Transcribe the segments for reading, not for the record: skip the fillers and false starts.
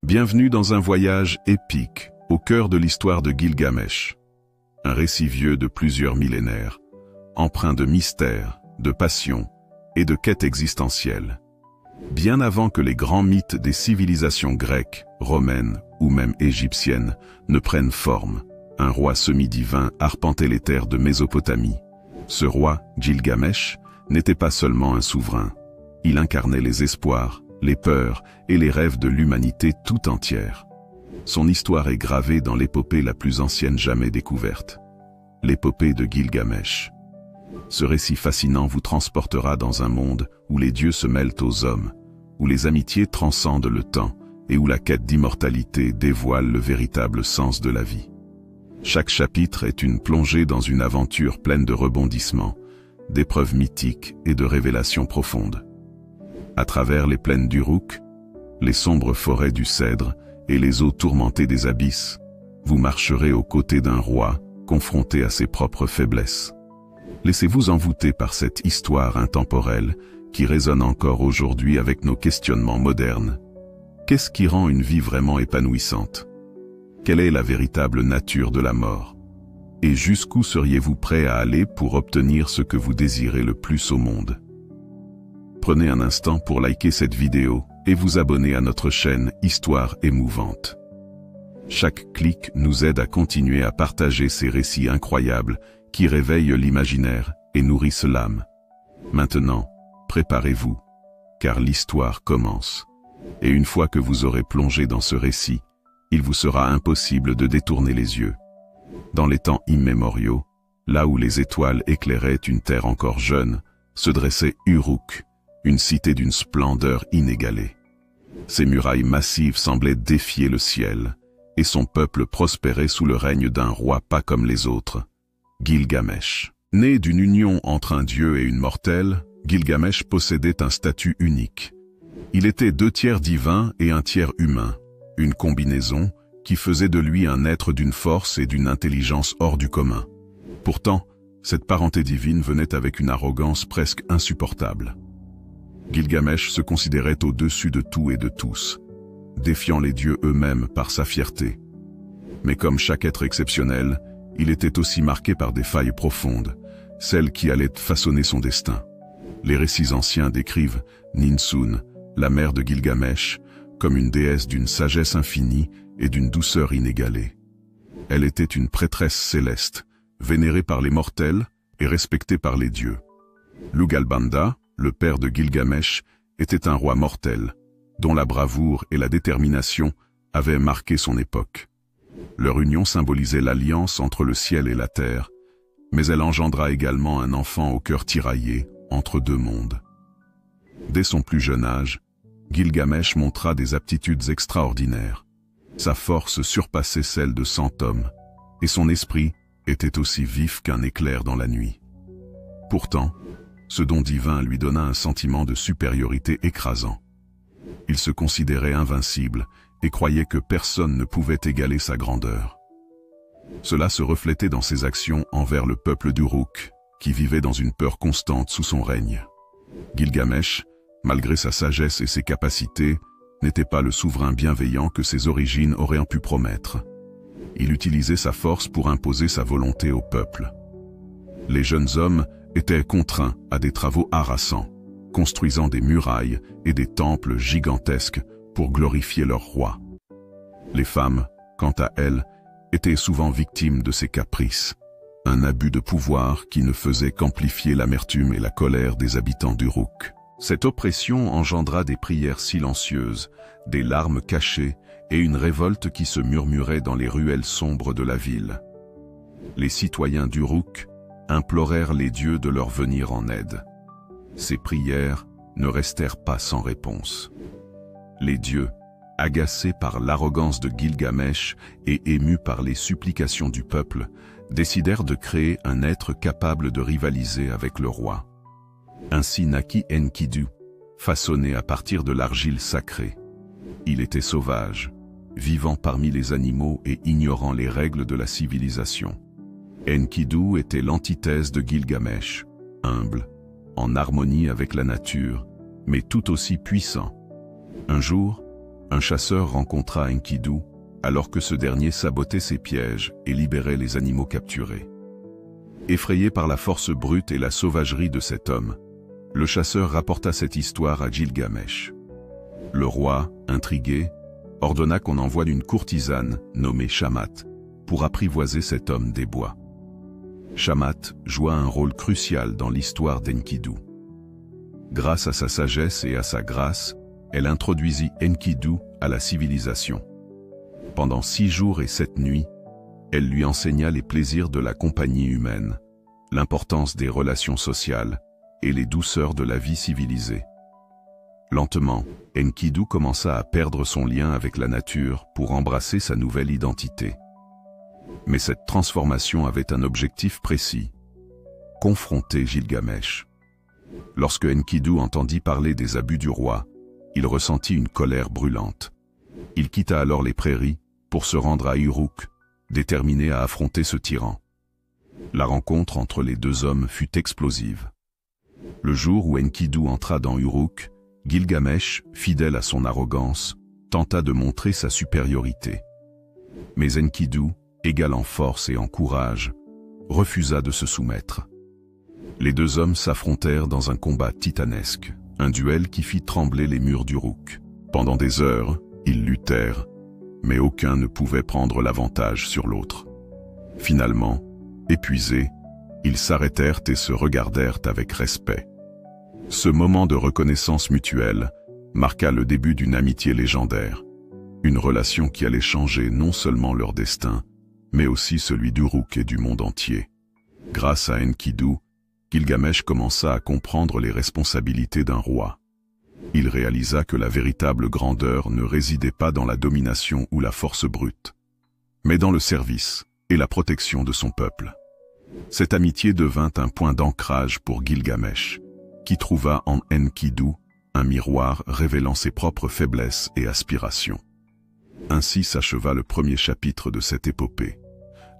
Bienvenue dans un voyage épique au cœur de l'histoire de Gilgamesh. Un récit vieux de plusieurs millénaires, empreint de mystère, de passion et de quête existentielle. Bien avant que les grands mythes des civilisations grecques, romaines ou même égyptiennes ne prennent forme, un roi semi-divin arpentait les terres de Mésopotamie. Ce roi, Gilgamesh, n'était pas seulement un souverain. Il incarnait les espoirs, les peurs et les rêves de l'humanité tout entière. Son histoire est gravée dans l'épopée la plus ancienne jamais découverte, l'épopée de Gilgamesh. Ce récit fascinant vous transportera dans un monde où les dieux se mêlent aux hommes, où les amitiés transcendent le temps et où la quête d'immortalité dévoile le véritable sens de la vie. Chaque chapitre est une plongée dans une aventure pleine de rebondissements, d'épreuves mythiques et de révélations profondes. À travers les plaines d'Uruk, les sombres forêts du Cèdre et les eaux tourmentées des abysses, vous marcherez aux côtés d'un roi confronté à ses propres faiblesses. Laissez-vous envoûter par cette histoire intemporelle qui résonne encore aujourd'hui avec nos questionnements modernes. Qu'est-ce qui rend une vie vraiment épanouissante? Quelle est la véritable nature de la mort? Et jusqu'où seriez-vous prêt à aller pour obtenir ce que vous désirez le plus au monde? Prenez un instant pour liker cette vidéo et vous abonner à notre chaîne Histoire émouvante. Chaque clic nous aide à continuer à partager ces récits incroyables qui réveillent l'imaginaire et nourrissent l'âme. Maintenant, préparez-vous, car l'histoire commence. Et une fois que vous aurez plongé dans ce récit, il vous sera impossible de détourner les yeux. Dans les temps immémoriaux, là où les étoiles éclairaient une terre encore jeune, se dressait Uruk, une cité d'une splendeur inégalée. Ses murailles massives semblaient défier le ciel, et son peuple prospérait sous le règne d'un roi pas comme les autres, Gilgamesh. Né d'une union entre un dieu et une mortelle, Gilgamesh possédait un statut unique. Il était 2/3 divin et 1/3 humain, une combinaison qui faisait de lui un être d'une force et d'une intelligence hors du commun. Pourtant, cette parenté divine venait avec une arrogance presque insupportable. Gilgamesh se considérait au-dessus de tout et de tous, défiant les dieux eux-mêmes par sa fierté. Mais comme chaque être exceptionnel, il était aussi marqué par des failles profondes, celles qui allaient façonner son destin. Les récits anciens décrivent Ninsun, la mère de Gilgamesh, comme une déesse d'une sagesse infinie et d'une douceur inégalée. Elle était une prêtresse céleste, vénérée par les mortels et respectée par les dieux. Lugalbanda, le père de Gilgamesh, était un roi mortel, dont la bravoure et la détermination avaient marqué son époque. Leur union symbolisait l'alliance entre le ciel et la terre, mais elle engendra également un enfant au cœur tiraillé entre deux mondes. Dès son plus jeune âge, Gilgamesh montra des aptitudes extraordinaires. Sa force surpassait celle de 100 hommes, et son esprit était aussi vif qu'un éclair dans la nuit. Pourtant, ce don divin lui donna un sentiment de supériorité écrasant. Il se considérait invincible et croyait que personne ne pouvait égaler sa grandeur. Cela se reflétait dans ses actions envers le peuple d'Uruk, qui vivait dans une peur constante sous son règne. Gilgamesh, malgré sa sagesse et ses capacités, n'était pas le souverain bienveillant que ses origines auraient pu promettre. Il utilisait sa force pour imposer sa volonté au peuple. Les jeunes hommes étaient contraints à des travaux harassants, construisant des murailles et des temples gigantesques pour glorifier leur roi. Les femmes, quant à elles, étaient souvent victimes de ses caprices, un abus de pouvoir qui ne faisait qu'amplifier l'amertume et la colère des habitants d'Uruk. Cette oppression engendra des prières silencieuses, des larmes cachées et une révolte qui se murmurait dans les ruelles sombres de la ville. Les citoyens d'Uruk implorèrent les dieux de leur venir en aide. Ces prières ne restèrent pas sans réponse. Les dieux, agacés par l'arrogance de Gilgamesh et émus par les supplications du peuple, décidèrent de créer un être capable de rivaliser avec le roi. Ainsi naquit Enkidu, façonné à partir de l'argile sacrée. Il était sauvage, vivant parmi les animaux et ignorant les règles de la civilisation. Enkidu était l'antithèse de Gilgamesh, humble, en harmonie avec la nature, mais tout aussi puissant. Un jour, un chasseur rencontra Enkidu, alors que ce dernier sabotait ses pièges et libérait les animaux capturés. Effrayé par la force brute et la sauvagerie de cet homme, le chasseur rapporta cette histoire à Gilgamesh. Le roi, intrigué, ordonna qu'on envoie une courtisane nommée Shamat pour apprivoiser cet homme des bois. Shamat joua un rôle crucial dans l'histoire d'Enkidu. Grâce à sa sagesse et à sa grâce, elle introduisit Enkidu à la civilisation. Pendant 6 jours et 7 nuits, elle lui enseigna les plaisirs de la compagnie humaine, l'importance des relations sociales et les douceurs de la vie civilisée. Lentement, Enkidu commença à perdre son lien avec la nature pour embrasser sa nouvelle identité. Mais cette transformation avait un objectif précis: confronter Gilgamesh. Lorsque Enkidu entendit parler des abus du roi, il ressentit une colère brûlante. Il quitta alors les prairies pour se rendre à Uruk, déterminé à affronter ce tyran. La rencontre entre les deux hommes fut explosive. Le jour où Enkidu entra dans Uruk, Gilgamesh, fidèle à son arrogance, tenta de montrer sa supériorité. Mais Enkidu, égal en force et en courage, refusa de se soumettre. Les deux hommes s'affrontèrent dans un combat titanesque, un duel qui fit trembler les murs d'Uruk. Pendant des heures, ils luttèrent, mais aucun ne pouvait prendre l'avantage sur l'autre. Finalement, épuisés, ils s'arrêtèrent et se regardèrent avec respect. Ce moment de reconnaissance mutuelle marqua le début d'une amitié légendaire, une relation qui allait changer non seulement leur destin, mais aussi celui d'Uruk et du monde entier. Grâce à Enkidu, Gilgamesh commença à comprendre les responsabilités d'un roi. Il réalisa que la véritable grandeur ne résidait pas dans la domination ou la force brute, mais dans le service et la protection de son peuple. Cette amitié devint un point d'ancrage pour Gilgamesh, qui trouva en Enkidu un miroir révélant ses propres faiblesses et aspirations. Ainsi s'acheva le premier chapitre de cette épopée,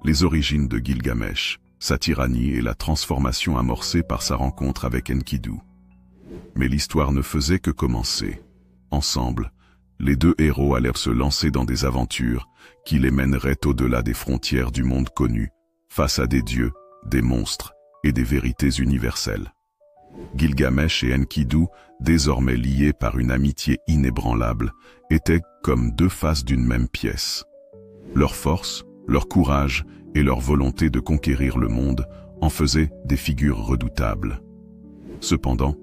les origines de Gilgamesh, sa tyrannie et la transformation amorcée par sa rencontre avec Enkidu. Mais l'histoire ne faisait que commencer. Ensemble, les deux héros allèrent se lancer dans des aventures qui les mèneraient au-delà des frontières du monde connu, face à des dieux, des monstres et des vérités universelles. Gilgamesh et Enkidu, désormais liés par une amitié inébranlable, étaient comme deux faces d'une même pièce. Leur force, leur courage et leur volonté de conquérir le monde en faisaient des figures redoutables. Cependant,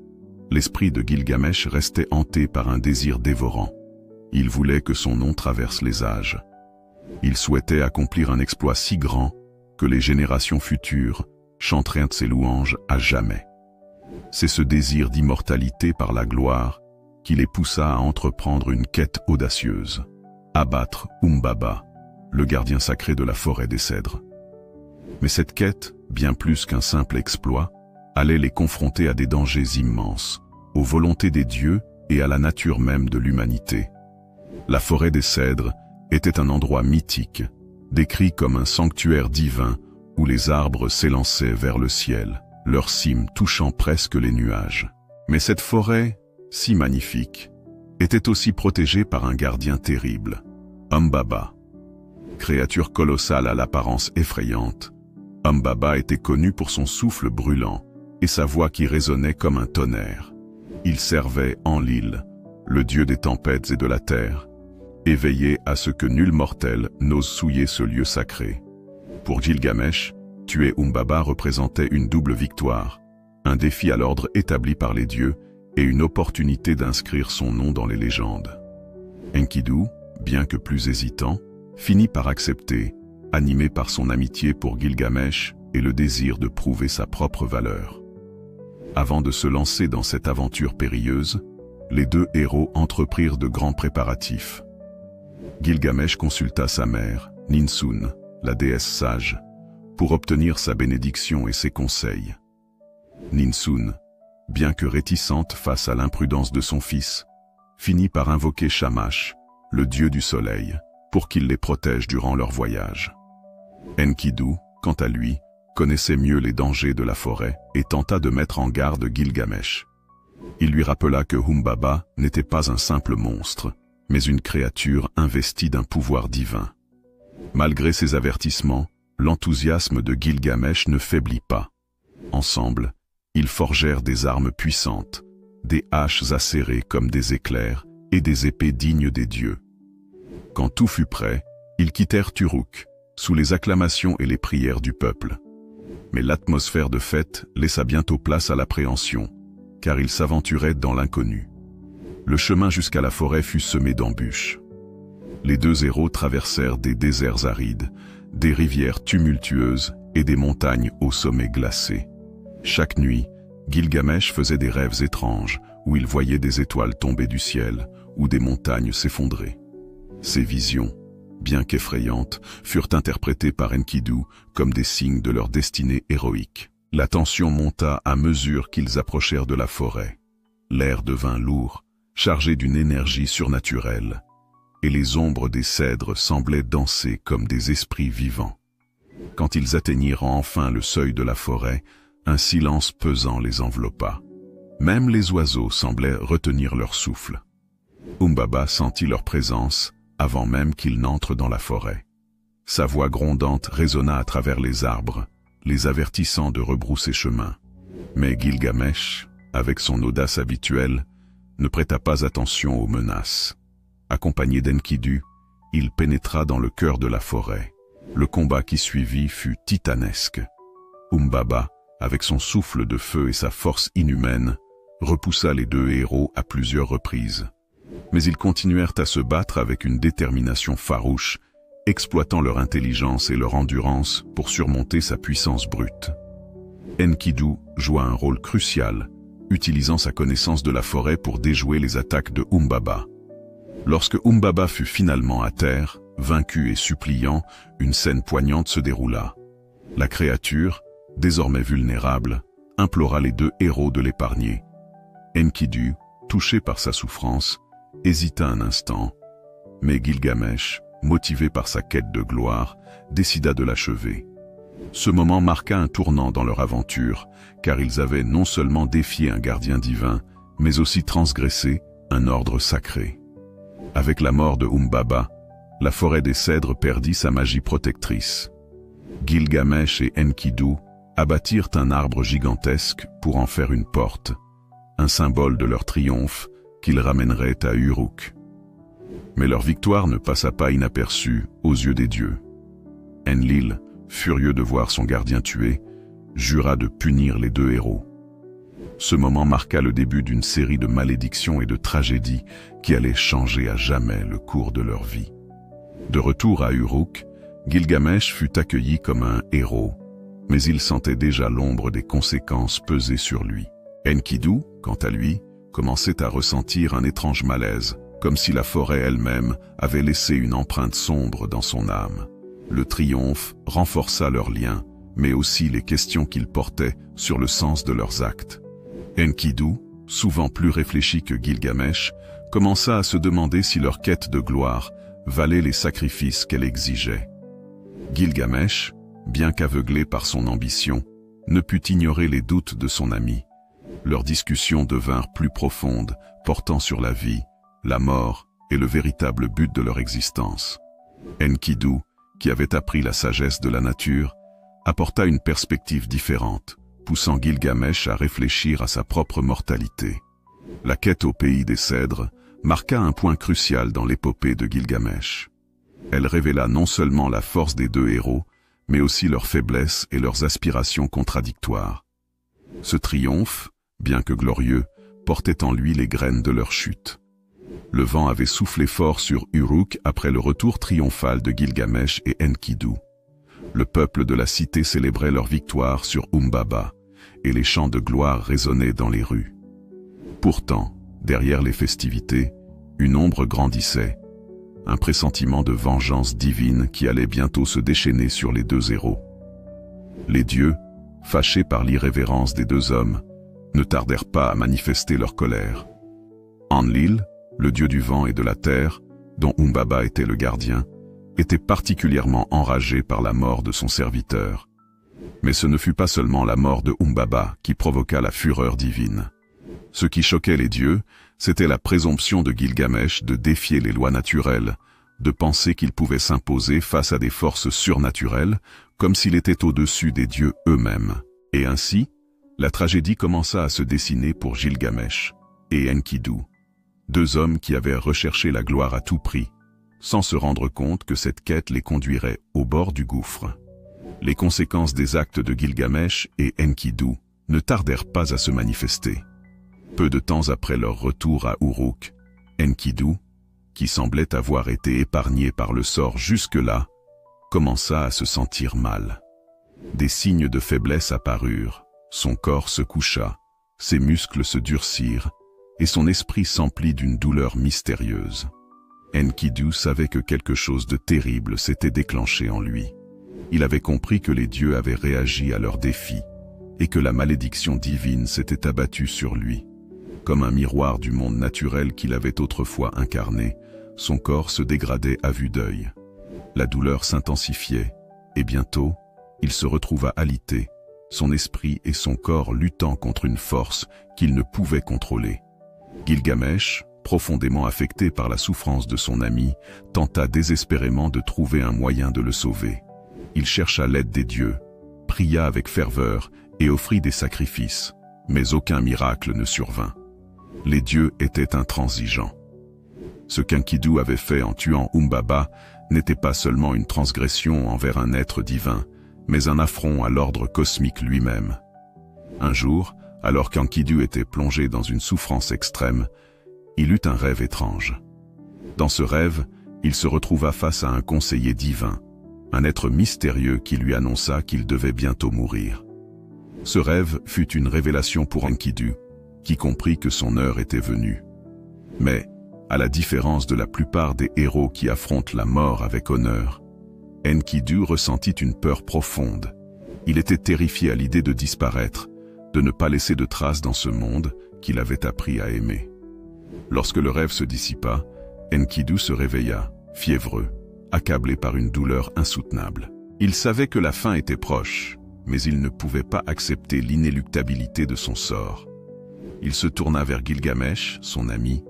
l'esprit de Gilgamesh restait hanté par un désir dévorant. Il voulait que son nom traverse les âges. Il souhaitait accomplir un exploit si grand que les générations futures chanteraient de ses louanges à jamais. C'est ce désir d'immortalité par la gloire qui les poussa à entreprendre une quête audacieuse: abattre Humbaba, le gardien sacré de la forêt des cèdres. Mais cette quête, bien plus qu'un simple exploit, allait les confronter à des dangers immenses, aux volontés des dieux et à la nature même de l'humanité. La forêt des cèdres était un endroit mythique, décrit comme un sanctuaire divin où les arbres s'élançaient vers le ciel, leurs cimes touchant presque les nuages. Mais cette forêt, si magnifique, était aussi protégée par un gardien terrible, Humbaba. Créature colossale à l'apparence effrayante, Humbaba était connu pour son souffle brûlant et sa voix qui résonnait comme un tonnerre. Il servait Enlil, le dieu des tempêtes et de la terre, et veillait à ce que nul mortel n'ose souiller ce lieu sacré. Pour Gilgamesh, tuer Humbaba représentait une double victoire, un défi à l'ordre établi par les dieux et une opportunité d'inscrire son nom dans les légendes. Enkidu, bien que plus hésitant, finit par accepter, animé par son amitié pour Gilgamesh et le désir de prouver sa propre valeur. Avant de se lancer dans cette aventure périlleuse, les deux héros entreprirent de grands préparatifs. Gilgamesh consulta sa mère, Ninsun, la déesse sage, pour obtenir sa bénédiction et ses conseils. Ninsun, bien que réticente face à l'imprudence de son fils, finit par invoquer Shamash, le dieu du soleil, pour qu'il les protège durant leur voyage. Enkidu, quant à lui, connaissait mieux les dangers de la forêt et tenta de mettre en garde Gilgamesh. Il lui rappela que Humbaba n'était pas un simple monstre, mais une créature investie d'un pouvoir divin. Malgré ces avertissements, l'enthousiasme de Gilgamesh ne faiblit pas. Ensemble, ils forgèrent des armes puissantes, des haches acérées comme des éclairs et des épées dignes des dieux. Quand tout fut prêt, ils quittèrent Uruk, sous les acclamations et les prières du peuple. Mais l'atmosphère de fête laissa bientôt place à l'appréhension, car ils s'aventuraient dans l'inconnu. Le chemin jusqu'à la forêt fut semé d'embûches. Les deux héros traversèrent des déserts arides, des rivières tumultueuses et des montagnes au sommet glacé. Chaque nuit, Gilgamesh faisait des rêves étranges où il voyait des étoiles tomber du ciel ou des montagnes s'effondrer. Ces visions, bien qu'effrayantes, furent interprétées par Enkidu comme des signes de leur destinée héroïque. La tension monta à mesure qu'ils approchèrent de la forêt. L'air devint lourd, chargé d'une énergie surnaturelle, et les ombres des cèdres semblaient danser comme des esprits vivants. Quand ils atteignirent enfin le seuil de la forêt, un silence pesant les enveloppa. Même les oiseaux semblaient retenir leur souffle. Humbaba sentit leur présence avant même qu'ils n'entrent dans la forêt. Sa voix grondante résonna à travers les arbres, les avertissant de rebrousser chemin. Mais Gilgamesh, avec son audace habituelle, ne prêta pas attention aux menaces. Accompagné d'Enkidu, il pénétra dans le cœur de la forêt. Le combat qui suivit fut titanesque. Humbaba, avec son souffle de feu et sa force inhumaine, repoussa les deux héros à plusieurs reprises. Mais ils continuèrent à se battre avec une détermination farouche, exploitant leur intelligence et leur endurance pour surmonter sa puissance brute. Enkidu joua un rôle crucial, utilisant sa connaissance de la forêt pour déjouer les attaques de Humbaba. Lorsque Humbaba fut finalement à terre, vaincu et suppliant, une scène poignante se déroula. La créature, désormais vulnérable, implora les deux héros de l'épargner. Enkidu, touché par sa souffrance, hésita un instant, mais Gilgamesh, motivé par sa quête de gloire, décida de l'achever. Ce moment marqua un tournant dans leur aventure, car ils avaient non seulement défié un gardien divin, mais aussi transgressé un ordre sacré. Avec la mort de Humbaba, la forêt des cèdres perdit sa magie protectrice. Gilgamesh et Enkidu abattirent un arbre gigantesque pour en faire une porte, un symbole de leur triomphe qu'ils ramèneraient à Uruk. Mais leur victoire ne passa pas inaperçue aux yeux des dieux. Enlil, furieux de voir son gardien tué, jura de punir les deux héros. Ce moment marqua le début d'une série de malédictions et de tragédies qui allaient changer à jamais le cours de leur vie. De retour à Uruk, Gilgamesh fut accueilli comme un héros, mais il sentait déjà l'ombre des conséquences peser sur lui. Enkidu, quant à lui, commençait à ressentir un étrange malaise, comme si la forêt elle-même avait laissé une empreinte sombre dans son âme. Le triomphe renforça leurs liens, mais aussi les questions qu'ils portaient sur le sens de leurs actes. Enkidu, souvent plus réfléchi que Gilgamesh, commença à se demander si leur quête de gloire valait les sacrifices qu'elle exigeait. Gilgamesh, bien qu'aveuglé par son ambition, ne put ignorer les doutes de son ami. Leurs discussions devinrent plus profondes, portant sur la vie, la mort et le véritable but de leur existence. Enkidu, qui avait appris la sagesse de la nature, apporta une perspective différente, poussant Gilgamesh à réfléchir à sa propre mortalité. La quête au pays des cèdres marqua un point crucial dans l'épopée de Gilgamesh. Elle révéla non seulement la force des deux héros, mais aussi leurs faiblesses et leurs aspirations contradictoires. Ce triomphe, bien que glorieux, portait en lui les graines de leur chute. Le vent avait soufflé fort sur Uruk après le retour triomphal de Gilgamesh et Enkidu. Le peuple de la cité célébrait leur victoire sur Humbaba, et les chants de gloire résonnaient dans les rues. Pourtant, derrière les festivités, une ombre grandissait, un pressentiment de vengeance divine qui allait bientôt se déchaîner sur les deux héros. Les dieux, fâchés par l'irrévérence des deux hommes, ne tardèrent pas à manifester leur colère. Enlil, le dieu du vent et de la terre, dont Humbaba était le gardien, était particulièrement enragé par la mort de son serviteur. Mais ce ne fut pas seulement la mort de Humbaba qui provoqua la fureur divine. Ce qui choquait les dieux, C'était la présomption de Gilgamesh de défier les lois naturelles, de penser qu'il pouvait s'imposer face à des forces surnaturelles, comme s'il était au-dessus des dieux eux-mêmes. Et ainsi, la tragédie commença à se dessiner pour Gilgamesh et Enkidu, deux hommes qui avaient recherché la gloire à tout prix, sans se rendre compte que cette quête les conduirait au bord du gouffre. Les conséquences des actes de Gilgamesh et Enkidu ne tardèrent pas à se manifester. Peu de temps après leur retour à Uruk, Enkidu, qui semblait avoir été épargné par le sort jusque-là, commença à se sentir mal. Des signes de faiblesse apparurent, son corps se coucha, ses muscles se durcirent, et son esprit s'emplit d'une douleur mystérieuse. Enkidu savait que quelque chose de terrible s'était déclenché en lui. Il avait compris que les dieux avaient réagi à leur défi, et que la malédiction divine s'était abattue sur lui. Comme un miroir du monde naturel qu'il avait autrefois incarné, son corps se dégradait à vue d'œil. La douleur s'intensifiait, et bientôt, il se retrouva alité, son esprit et son corps luttant contre une force qu'il ne pouvait contrôler. Gilgamesh, profondément affecté par la souffrance de son ami, tenta désespérément de trouver un moyen de le sauver. Il chercha l'aide des dieux, pria avec ferveur et offrit des sacrifices, mais aucun miracle ne survint. Les dieux étaient intransigeants. Ce qu'Enkidu avait fait en tuant Humbaba n'était pas seulement une transgression envers un être divin, mais un affront à l'ordre cosmique lui-même. Un jour, alors qu'Enkidu était plongé dans une souffrance extrême, il eut un rêve étrange. Dans ce rêve, il se retrouva face à un conseiller divin, un être mystérieux qui lui annonça qu'il devait bientôt mourir. Ce rêve fut une révélation pour Enkidu, qui comprit que son heure était venue. Mais, à la différence de la plupart des héros qui affrontent la mort avec honneur, Enkidu ressentit une peur profonde. Il était terrifié à l'idée de disparaître, de ne pas laisser de traces dans ce monde qu'il avait appris à aimer. Lorsque le rêve se dissipa, Enkidu se réveilla, fiévreux, accablé par une douleur insoutenable. Il savait que la fin était proche, mais il ne pouvait pas accepter l'inéluctabilité de son sort. Il se tourna vers Gilgamesh, son ami,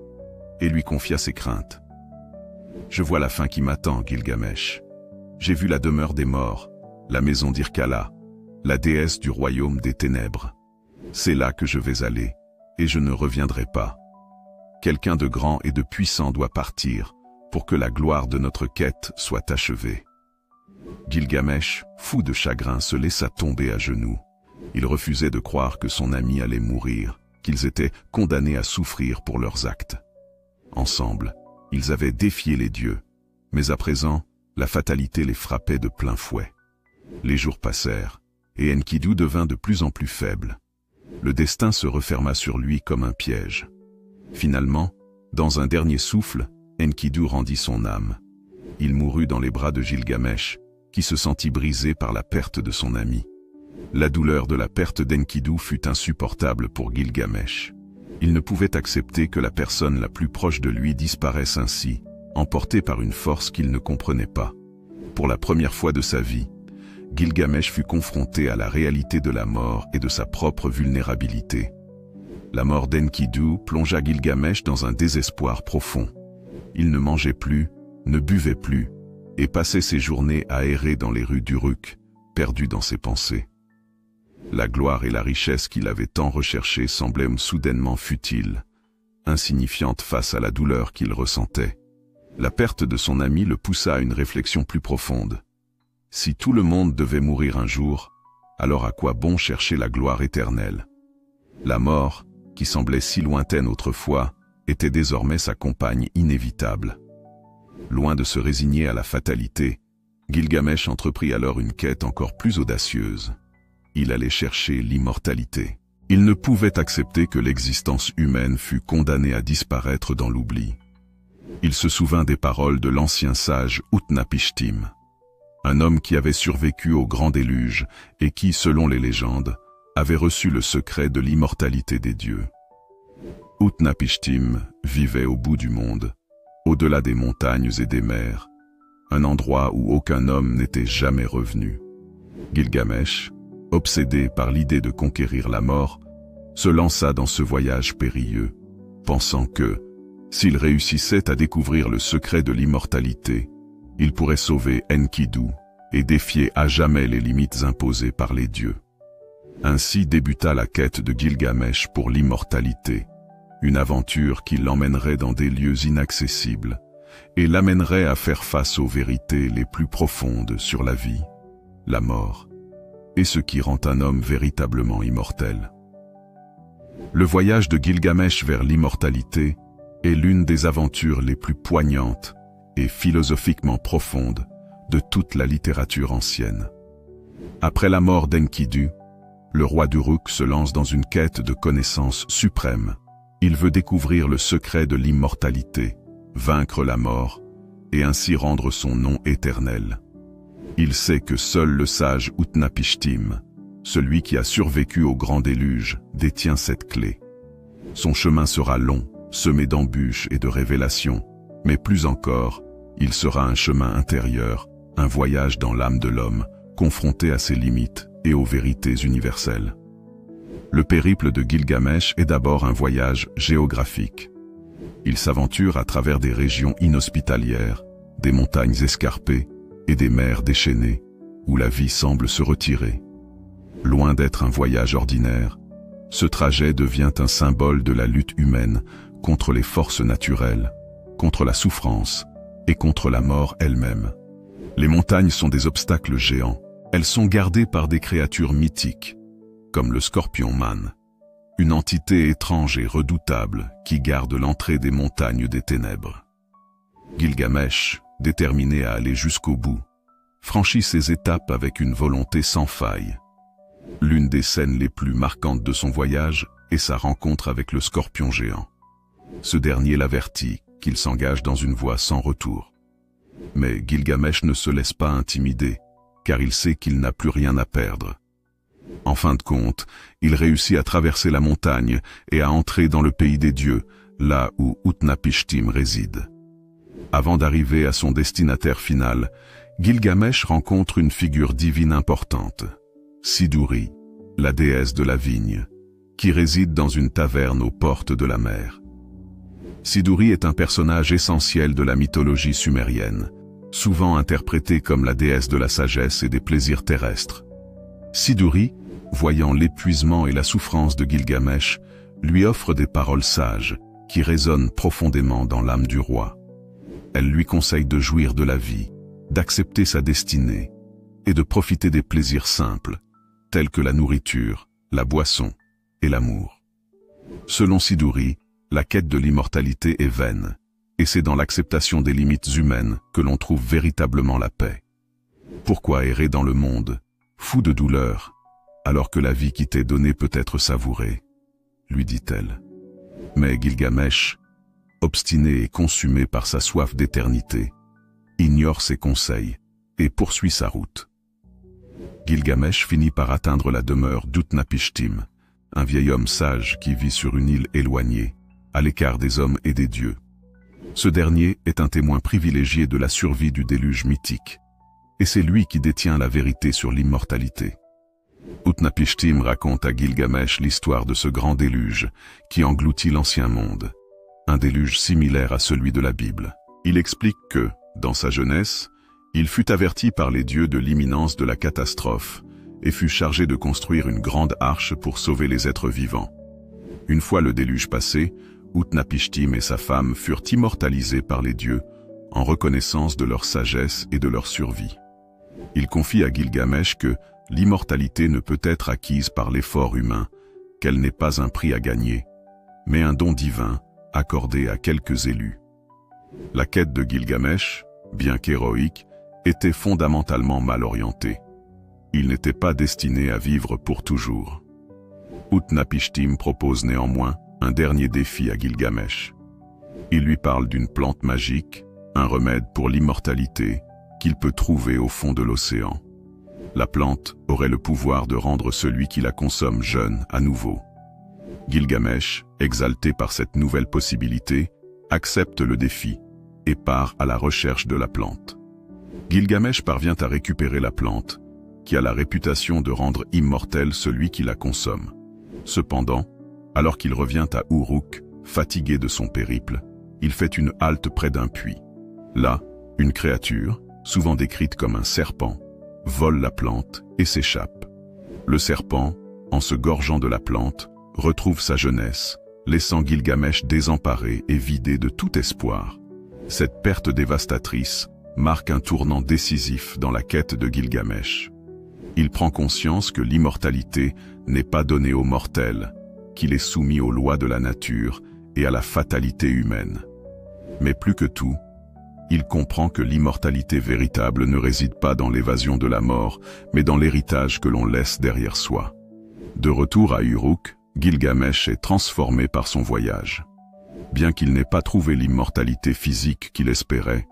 et lui confia ses craintes. « Je vois la fin qui m'attend, Gilgamesh. J'ai vu la demeure des morts, la maison d'Irkala, la déesse du royaume des ténèbres. C'est là que je vais aller, et je ne reviendrai pas. Quelqu'un de grand et de puissant doit partir, pour que la gloire de notre quête soit achevée. » Gilgamesh, fou de chagrin, se laissa tomber à genoux. Il refusait de croire que son ami allait mourir, qu'ils étaient condamnés à souffrir pour leurs actes. Ensemble, ils avaient défié les dieux, mais à présent, la fatalité les frappait de plein fouet. Les jours passèrent, et Enkidu devint de plus en plus faible. Le destin se referma sur lui comme un piège. Finalement, dans un dernier souffle, Enkidu rendit son âme. Il mourut dans les bras de Gilgamesh, qui se sentit brisé par la perte de son ami. La douleur de la perte d'Enkidu fut insupportable pour Gilgamesh. Il ne pouvait accepter que la personne la plus proche de lui disparaisse ainsi, emporté par une force qu'il ne comprenait pas. Pour la première fois de sa vie, Gilgamesh fut confronté à la réalité de la mort et de sa propre vulnérabilité. La mort d'Enkidu plongea Gilgamesh dans un désespoir profond. Il ne mangeait plus, ne buvait plus, et passait ses journées à errer dans les rues d'Uruk, perdu dans ses pensées. La gloire et la richesse qu'il avait tant recherchées semblaient soudainement futiles, insignifiantes face à la douleur qu'il ressentait. La perte de son ami le poussa à une réflexion plus profonde. Si tout le monde devait mourir un jour, alors à quoi bon chercher la gloire éternelle? La mort, qui semblait si lointaine autrefois, était désormais sa compagne inévitable. Loin de se résigner à la fatalité, Gilgamesh entreprit alors une quête encore plus audacieuse. Il allait chercher l'immortalité. Il ne pouvait accepter que l'existence humaine fût condamnée à disparaître dans l'oubli. Il se souvint des paroles de l'ancien sage Utnapishtim, un homme qui avait survécu au grand déluge et qui, selon les légendes, avait reçu le secret de l'immortalité des dieux. Utnapishtim vivait au bout du monde, au-delà des montagnes et des mers, un endroit où aucun homme n'était jamais revenu. Gilgamesh, obsédé par l'idée de conquérir la mort, se lança dans ce voyage périlleux. pensant que, s'il réussissait à découvrir le secret de l'immortalité, il pourrait sauver Enkidu et défier à jamais les limites imposées par les dieux. Ainsi débuta la quête de Gilgamesh pour l'immortalité, une aventure qui l'emmènerait dans des lieux inaccessibles et l'amènerait à faire face aux vérités les plus profondes sur la vie, la mort et ce qui rend un homme véritablement immortel. Le voyage de Gilgamesh vers l'immortalité est l'une des aventures les plus poignantes et philosophiquement profondes de toute la littérature ancienne. Après la mort d'Enkidu, le roi d'Uruk se lance dans une quête de connaissance suprême. Il veut découvrir le secret de l'immortalité, vaincre la mort et ainsi rendre son nom éternel. Il sait que seul le sage Utnapishtim, celui qui a survécu au grand déluge, détient cette clé. Son chemin sera long, semé d'embûches et de révélations, mais plus encore, il sera un chemin intérieur, un voyage dans l'âme de l'homme, confronté à ses limites et aux vérités universelles. Le périple de Gilgamesh est d'abord un voyage géographique. Il s'aventure à travers des régions inhospitalières, des montagnes escarpées et des mers déchaînées, où la vie semble se retirer. Loin d'être un voyage ordinaire, ce trajet devient un symbole de la lutte humaine contre les forces naturelles, contre la souffrance et contre la mort elle-même. Les montagnes sont des obstacles géants. Elles sont gardées par des créatures mythiques, comme le Scorpion Man, une entité étrange et redoutable qui garde l'entrée des montagnes des ténèbres. Gilgamesh, déterminé à aller jusqu'au bout, franchit ces étapes avec une volonté sans faille. L'une des scènes les plus marquantes de son voyage est sa rencontre avec le Scorpion géant. Ce dernier l'avertit qu'il s'engage dans une voie sans retour. Mais Gilgamesh ne se laisse pas intimider, car il sait qu'il n'a plus rien à perdre. En fin de compte, il réussit à traverser la montagne et à entrer dans le pays des dieux, là où Utnapishtim réside. Avant d'arriver à son destinataire final, Gilgamesh rencontre une figure divine importante, Siduri, la déesse de la vigne, qui réside dans une taverne aux portes de la mer. Siduri est un personnage essentiel de la mythologie sumérienne, souvent interprétée comme la déesse de la sagesse et des plaisirs terrestres. Siduri, voyant l'épuisement et la souffrance de Gilgamesh, lui offre des paroles sages qui résonnent profondément dans l'âme du roi. Elle lui conseille de jouir de la vie, d'accepter sa destinée et de profiter des plaisirs simples, tels que la nourriture, la boisson et l'amour. Selon Siduri, la quête de l'immortalité est vaine, et c'est dans l'acceptation des limites humaines que l'on trouve véritablement la paix. Pourquoi errer dans le monde, fou de douleur, alors que la vie qui t'est donnée peut être savourée, lui dit-elle. Mais Gilgamesh, obstiné et consumé par sa soif d'éternité, ignore ses conseils et poursuit sa route. Gilgamesh finit par atteindre la demeure d'Utnapishtim, un vieil homme sage qui vit sur une île éloignée, à l'écart des hommes et des dieux. Ce dernier est un témoin privilégié de la survie du déluge mythique, et c'est lui qui détient la vérité sur l'immortalité. Utnapishtim raconte à Gilgamesh l'histoire de ce grand déluge qui engloutit l'ancien monde, un déluge similaire à celui de la Bible. Il explique que, dans sa jeunesse, il fut averti par les dieux de l'imminence de la catastrophe et fut chargé de construire une grande arche pour sauver les êtres vivants. Une fois le déluge passé, Utnapishtim et sa femme furent immortalisés par les dieux en reconnaissance de leur sagesse et de leur survie. Il confie à Gilgamesh que l'immortalité ne peut être acquise par l'effort humain, qu'elle n'est pas un prix à gagner, mais un don divin accordé à quelques élus. La quête de Gilgamesh, bien qu'héroïque, était fondamentalement mal orientée. Il n'était pas destiné à vivre pour toujours. Utnapishtim propose néanmoins un dernier défi à Gilgamesh. Il lui parle d'une plante magique, un remède pour l'immortalité, qu'il peut trouver au fond de l'océan. La plante aurait le pouvoir de rendre celui qui la consomme jeune à nouveau. Gilgamesh, exalté par cette nouvelle possibilité, accepte le défi et part à la recherche de la plante. Gilgamesh parvient à récupérer la plante, qui a la réputation de rendre immortel celui qui la consomme. Cependant, alors qu'il revient à Uruk, fatigué de son périple, il fait une halte près d'un puits. Là, une créature, souvent décrite comme un serpent, vole la plante et s'échappe. Le serpent, en se gorgeant de la plante, retrouve sa jeunesse, laissant Gilgamesh désemparé et vidé de tout espoir. Cette perte dévastatrice marque un tournant décisif dans la quête de Gilgamesh. Il prend conscience que l'immortalité n'est pas donnée aux mortels, qu'il est soumis aux lois de la nature et à la fatalité humaine. Mais plus que tout, il comprend que l'immortalité véritable ne réside pas dans l'évasion de la mort, mais dans l'héritage que l'on laisse derrière soi. De retour à Uruk, Gilgamesh est transformé par son voyage. Bien qu'il n'ait pas trouvé l'immortalité physique qu'il espérait,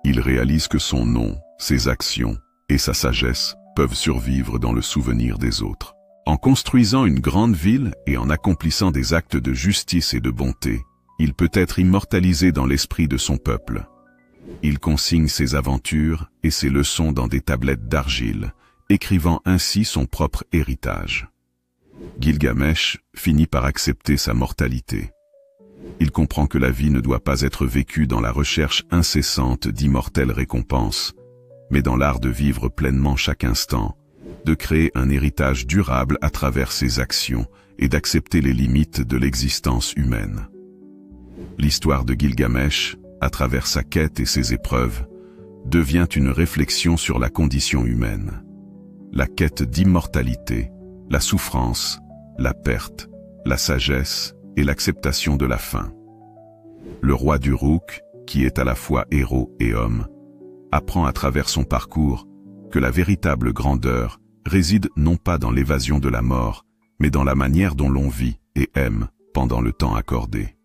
il réalise que son nom, ses actions et sa sagesse peuvent survivre dans le souvenir des autres. En construisant une grande ville et en accomplissant des actes de justice et de bonté, il peut être immortalisé dans l'esprit de son peuple. Il consigne ses aventures et ses leçons dans des tablettes d'argile, écrivant ainsi son propre héritage. Gilgamesh finit par accepter sa mortalité. Il comprend que la vie ne doit pas être vécue dans la recherche incessante d'immortelles récompenses, mais dans l'art de vivre pleinement chaque instant, de créer un héritage durable à travers ses actions et d'accepter les limites de l'existence humaine. L'histoire de Gilgamesh, à travers sa quête et ses épreuves, devient une réflexion sur la condition humaine. La quête d'immortalité, la souffrance, la perte, la sagesse et l'acceptation de la fin. Le roi d'Uruk, qui est à la fois héros et homme, apprend à travers son parcours que la véritable grandeur réside non pas dans l'évasion de la mort, mais dans la manière dont l'on vit et aime pendant le temps accordé.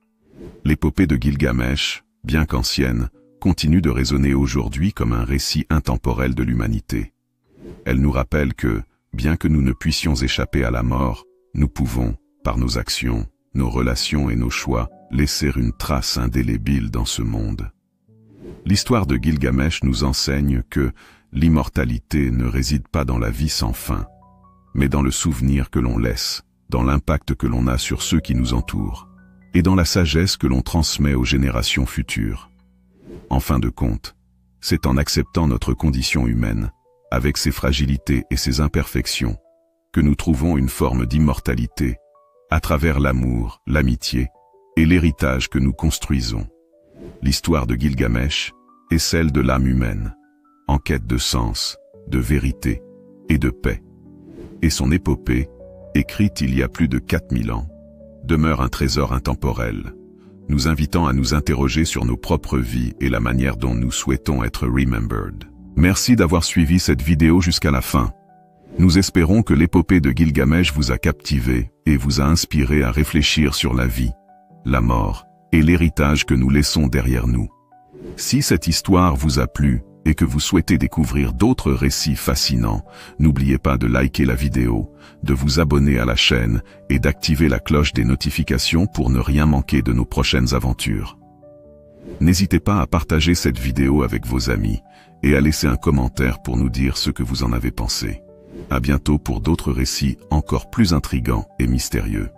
L'épopée de Gilgamesh, bien qu'ancienne, continue de résonner aujourd'hui comme un récit intemporel de l'humanité. Elle nous rappelle que, bien que nous ne puissions échapper à la mort, nous pouvons, par nos actions, nos relations et nos choix, laisser une trace indélébile dans ce monde. L'histoire de Gilgamesh nous enseigne que l'immortalité ne réside pas dans la vie sans fin, mais dans le souvenir que l'on laisse, dans l'impact que l'on a sur ceux qui nous entourent, et dans la sagesse que l'on transmet aux générations futures. En fin de compte, c'est en acceptant notre condition humaine, avec ses fragilités et ses imperfections, que nous trouvons une forme d'immortalité, à travers l'amour, l'amitié et l'héritage que nous construisons. L'histoire de Gilgamesh est celle de l'âme humaine, en quête de sens, de vérité et de paix. Et son épopée, écrite il y a plus de 4000 ans, demeure un trésor intemporel, nous invitant à nous interroger sur nos propres vies et la manière dont nous souhaitons être remembered. Merci d'avoir suivi cette vidéo jusqu'à la fin. Nous espérons que l'épopée de Gilgamesh vous a captivé et vous a inspiré à réfléchir sur la vie, la mort et l'héritage que nous laissons derrière nous. Si cette histoire vous a plu et que vous souhaitez découvrir d'autres récits fascinants, n'oubliez pas de liker la vidéo, de vous abonner à la chaîne et d'activer la cloche des notifications pour ne rien manquer de nos prochaines aventures. N'hésitez pas à partager cette vidéo avec vos amis et à laisser un commentaire pour nous dire ce que vous en avez pensé. À bientôt pour d'autres récits encore plus intrigants et mystérieux.